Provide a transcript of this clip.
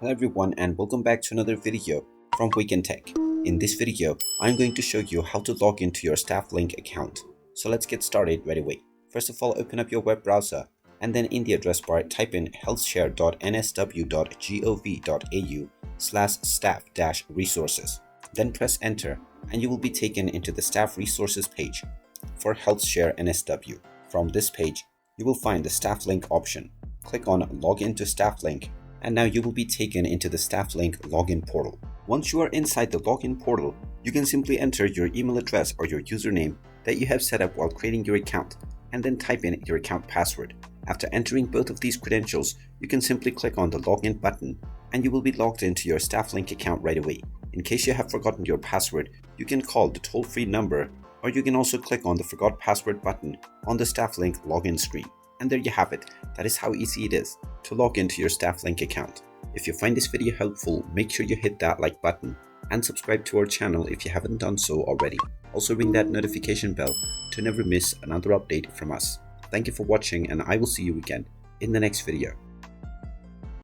Hello everyone and welcome back to another video from Wake&Tech. In this video, I'm going to show you how to log into your StaffLink account. So let's get started right away. First of all, open up your web browser and then in the address bar type in healthshare.nsw.gov.au/staff-resources. Then press enter and you will be taken into the staff resources page for HealthShare NSW. From this page, you will find the StaffLink option. Click on Login to StaffLink and now you will be taken into the StaffLink login portal. Once you are inside the login portal, you can simply enter your email address or your username that you have set up while creating your account and then type in your account password. After entering both of these credentials, you can simply click on the login button and you will be logged into your StaffLink account right away. In case you have forgotten your password, you can call the toll-free number or you can also click on the Forgot Password button on the StaffLink login screen. And there you have it. That is how easy it is to log into your StaffLink account. If you find this video helpful, make sure you hit that like button and subscribe to our channel if you haven't done so already. Also ring that notification bell to never miss another update from us. Thank you for watching and I will see you again in the next video.